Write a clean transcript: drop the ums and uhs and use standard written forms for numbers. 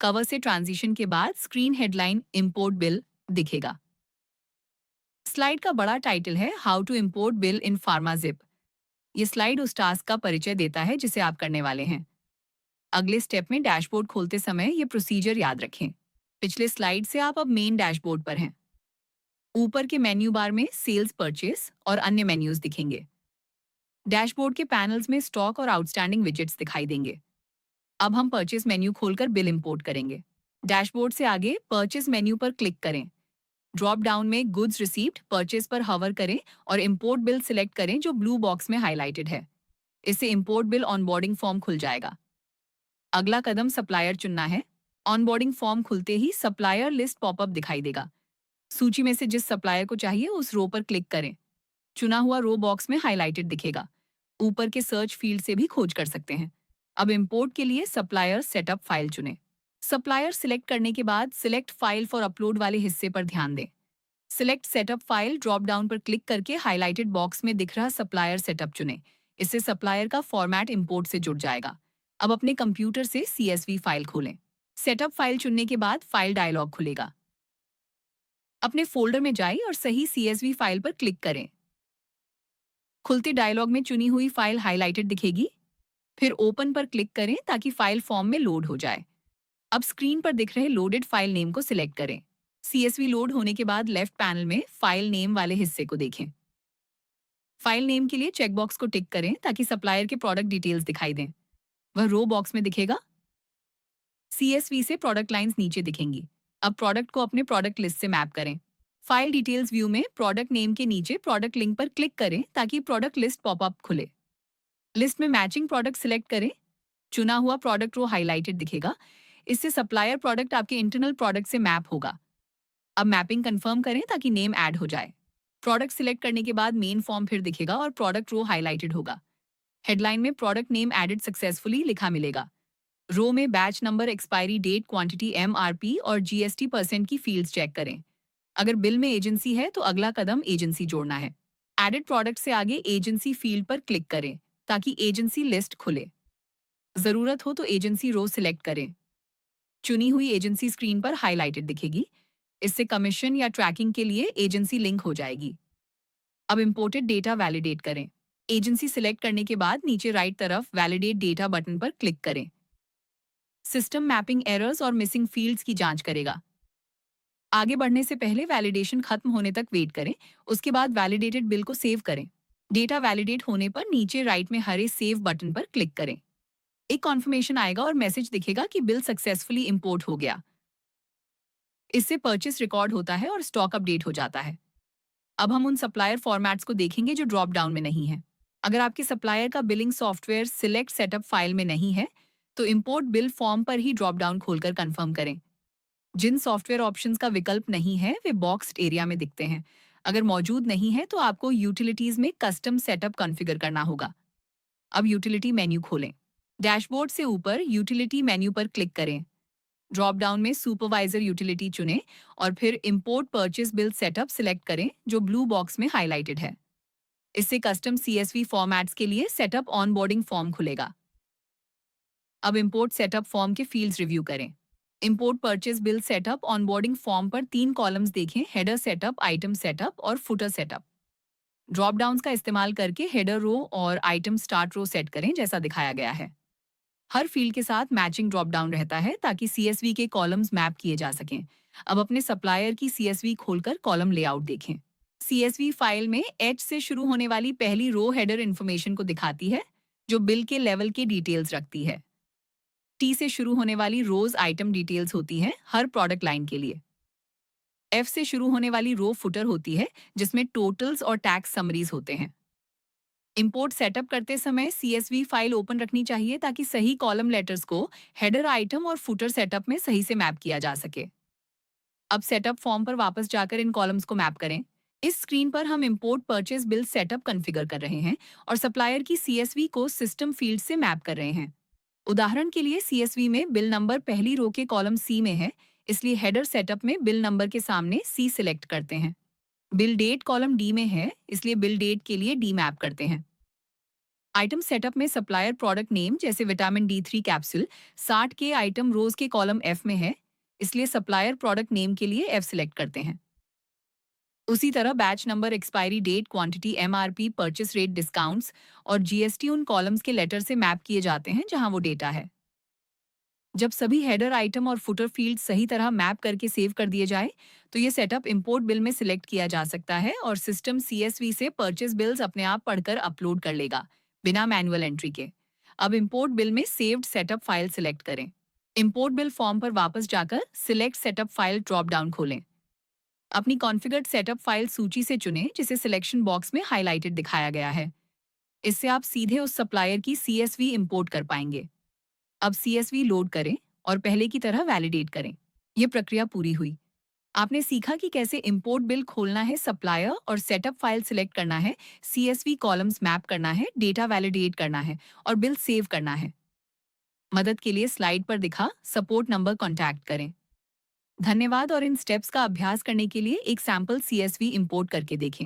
Cover से transition के बाद स्क्रीन हेडलाइन इंपोर्ट बिल दिखेगा। स्लाइड का बड़ा टाइटल है हाउ टू इंपोर्ट बिल इन फार्माजिप। ये स्लाइड उस टास्क का परिचय देता है जिसे आप करने वाले हैं। अगले स्टेप में डैशबोर्ड खोलते समय ये प्रोसीजर याद रखें। पिछले स्लाइड से आप अब मेन डैशबोर्ड पर हैं। ऊपर के मेन्यू बार में सेल्स, परचेस और अन्य मेन्यूज दिखेंगे। डैशबोर्ड के पैनल्स में स्टॉक और आउटस्टैंडिंग विजेट्स दिखाई देंगे। अब हम परचेस मेन्यू खोलकर बिल इंपोर्ट करेंगे। डैशबोर्ड से आगे परचेस मेन्यू पर क्लिक करें। ड्रॉप डाउन में गुड्स रिसीव्ड परचेस पर हवर करें और इंपोर्ट बिल सिलेक्ट करें जो ब्लू बॉक्स में हाईलाइटेड है। इससे इंपोर्ट बिल ऑनबोर्डिंग फॉर्म खुल जाएगा। अगला कदम सप्लायर चुनना है। ऑनबोर्डिंग फॉर्म खुलते ही सप्लायर लिस्ट पॉपअप दिखाई देगा। सूची में से जिस सप्लायर को चाहिए उस रो पर क्लिक करें। चुना हुआ रो बॉक्स में हाईलाइटेड दिखेगा। ऊपर के सर्च फील्ड से भी खोज कर सकते हैं। अब इंपोर्ट के लिए सप्लायर सेटअप फाइल चुनें। सप्लायर सिलेक्ट करने के बाद सिलेक्ट फाइल फॉर अपलोड वाले हिस्से पर ध्यान दें। Select setup file drop down पर क्लिक करके हाईलाइटेड बॉक्स में दिख रहा सप्लायर सेटअप चुनें। इससे सप्लायर का फॉर्मेट इंपोर्ट से जुड़ जाएगा। अब अपने कंप्यूटर से CSV फाइल खोलें। सेटअप फाइल चुनने के बाद फाइल डायलॉग खुलेगा। अपने फोल्डर में जाइए और सही CSV फाइल पर क्लिक करें। खुलते डायलॉग में चुनी हुई फाइल हाईलाइटेड दिखेगी। फिर ओपन पर क्लिक करें ताकि फाइल फॉर्म में लोड हो जाए। अब स्क्रीन पर दिख रहे लोडेड फाइल नेम को सिलेक्ट करें। CSV लोड होने के बाद लेफ्ट पैनल में फाइल नेम वाले हिस्से को देखें। फाइल नेम के लिए चेकबॉक्स को टिक करें ताकि सप्लायर के प्रोडक्ट डिटेल्स दिखाई दें। वह रो बॉक्स में दिखेगा। CSV से प्रोडक्ट लाइंस नीचे दिखेंगी। अब प्रोडक्ट को अपने प्रोडक्ट लिस्ट से मैप करें। फाइल डिटेल्स व्यू में प्रोडक्ट नेम के नीचे प्रोडक्ट लिंक पर क्लिक करें ताकि प्रोडक्ट लिस्ट पॉपअप खुले। लिस्ट में मैचिंग प्रोडक्ट सिलेक्ट करें। चुना हुआ प्रोडक्ट रो हाईलाइटेड दिखेगा। इससे सप्लायर प्रोडक्ट आपके इंटरनल प्रोडक्ट से मैप होगा। अब मैपिंग कंफर्म करें ताकि नेम ऐड हो जाए। प्रोडक्ट सिलेक्ट करने के बाद मेन फॉर्म फिर दिखेगा और प्रोडक्ट रो हाईलाइटेड होगा। हेडलाइन में प्रोडक्ट नेम एडेड सक्सेसफुली लिखा मिलेगा। रो में batch number, expiry date, quantity, MRP और GST परसेंट की फील्ड्स चेक करें। अगर बिल में एजेंसी है तो अगला कदम एजेंसी जोड़ना है। एडेड प्रोडक्ट से आगे एजेंसी फील्ड पर क्लिक करें ताकि एजेंसी लिस्ट खुले। जरूरत हो तो एजेंसी रो सिलेक्ट करें। चुनी हुई एजेंसी स्क्रीन पर हाईलाइटेड दिखेगी। इससे कमीशन या ट्रैकिंग के लिए एजेंसी लिंक हो जाएगी। अब इंपोर्टेड डेटा वैलिडेट करें। एजेंसी सिलेक्ट करने के बाद नीचे राइट तरफ वैलिडेट डेटा बटन पर क्लिक करें। सिस्टम मैपिंग एरर्स और मिसिंग फील्ड्स की जांच करेगा। आगे बढ़ने से पहले वैलिडेशन खत्म होने तक वेट करें। उसके बाद वैलिडेटेड बिल को सेव करें। डेटा वैलिडेट होने पर नीचे राइट में हरे सेव बटन पर क्लिक करें। एक कॉन्फर्मेशन आएगा और मैसेज दिखेगा कि बिल सक्सेसफुली इंपोर्ट हो गया। इससे परचेस रिकॉर्ड होता है और स्टॉक अपडेट हो जाता है। अब हम उन सप्लायर फॉर्मेट्स को देखेंगे जो ड्रॉप डाउन में नहीं है। अगर आपके सप्लायर का billing software select setup file में नहीं है तो इंपोर्ट बिल फॉर्म पर ही ड्रॉप डाउन खोलकर कंफर्म करें। जिन सॉफ्टवेयर ऑप्शंस का विकल्प नहीं है वे बॉक्स्ड एरिया में दिखते हैं। अगर मौजूद नहीं है तो आपको यूटिलिटीज में कस्टम सेटअप कॉन्फ़िगर करना होगा। अब यूटिलिटी मेन्यू खोलें। डैशबोर्ड से ऊपर यूटिलिटी मेन्यू पर क्लिक करें। ड्रॉप डाउन में सुपरवाइजर यूटिलिटी चुनें और फिर import purchase bill setup select करें जो ब्लू बॉक्स में हाईलाइटेड है। इससे कस्टम CSV फॉर्मेट्स के लिए सेटअप ऑनबोर्डिंग फॉर्म खुलेगा। अब इंपोर्ट सेटअप फॉर्म के फील्ड्स रिव्यू करें। Import purchase bill setup onboarding form पर 3 कॉलम्स देखें, हेडर सेटअप, आइटम सेटअप और फुटर सेटअप। ड्रॉप डाउन्स का इस्तेमाल करके हेडर रो और आइटम स्टार्ट रो सेट करें जैसा दिखाया गया है। हर फील्ड के साथ मैचिंग ड्रॉप डाउन रहता है ताकि CSV के कॉलम्स मैप किए जा सकें। अब अपने सप्लायर की CSV खोलकर कॉलम लेआउट देखें। CSV फाइल में H से शुरू होने वाली पहली रो हेडर इन्फॉर्मेशन को दिखाती है जो बिल के लेवल के डिटेल्स रखती है। T से शुरू होने वाली रोज आइटम डिटेल्स होती हैं हर प्रोडक्ट लाइन के लिए। F से शुरू होने वाली रो फुटर होती है जिसमें टोटल्स और टैक्स समरीज होते हैं। इंपोर्ट सेटअप करते समय CSV फाइल ओपन रखनी चाहिए ताकि सही कॉलम लेटर्स को हेडर आइटम और फुटर सेटअप में सही से मैप किया जा सके। अब सेटअप फॉर्म पर वापस जाकर इन कॉलम्स को मैप करें। इस स्क्रीन पर हम import purchase bill setup configure कर रहे हैं और सप्लायर की CSV को सिस्टम फील्ड से मैप कर रहे हैं। उदाहरण के लिए CSV में बिल नंबर पहली रो के कॉलम C में है, इसलिए हेडर सेटअप में बिल नंबर के सामने C सिलेक्ट करते हैं। बिल डेट कॉलम D में है, इसलिए बिल डेट के लिए D मैप करते हैं। आइटम सेटअप में सप्लायर प्रोडक्ट नेम जैसे विटामिन D3 कैप्सूल 60 के आइटम रोज के कॉलम F में है, इसलिए सप्लायर प्रोडक्ट नेम के लिए F सिलेक्ट करते हैं। उसी तरह batch number, expiry date, quantity, MRP, purchase rate, discounts और GST उन कॉलम्स के लेटर से मैप किए जाते हैं जहां वो डेटा है। जब सभी हेडर आइटम और फुटर फील्ड सही तरह मैप करके सेव कर दिए जाए, तो ये सेटअप इंपोर्ट बिल में सिलेक्ट किया जा सकता है और सिस्टम CSV से परचेस बिल्स अपने आप पढ़कर अपलोड कर लेगा, बिना मैनुअल एंट्री के। अब इंपोर्ट बिल में सेव्ड सेटअप फाइल सिलेक्ट करें। इंपोर्ट बिल फॉर्म पर वापस जाकर select setup file drop down खोलें। अपनी कॉन्फ़िगर्ड सेटअप फाइल सूची से चुनें जिसे सिलेक्शन बॉक्स में हाइलाइटेड दिखाया गया है। इससे आप सीधे उस सप्लायर की CSV इंपोर्ट कर पाएंगे। अब CSV लोड करें और पहले की तरह वैलिडेट करें। ये प्रक्रिया पूरी हुई। आपने सीखा कि कैसे इंपोर्ट बिल खोलना है, सप्लायर और सेटअप फाइल सिलेक्ट करना है, CSV कॉलम्स मैप करना है, डेटा वैलिडेट करना है और बिल सेव करना है। मदद के लिए स्लाइड पर दिखा सपोर्ट नंबर कॉन्टैक्ट करें। धन्यवाद और इन स्टेप्स का अभ्यास करने के लिए एक सैंपल CSV इंपोर्ट करके देखें।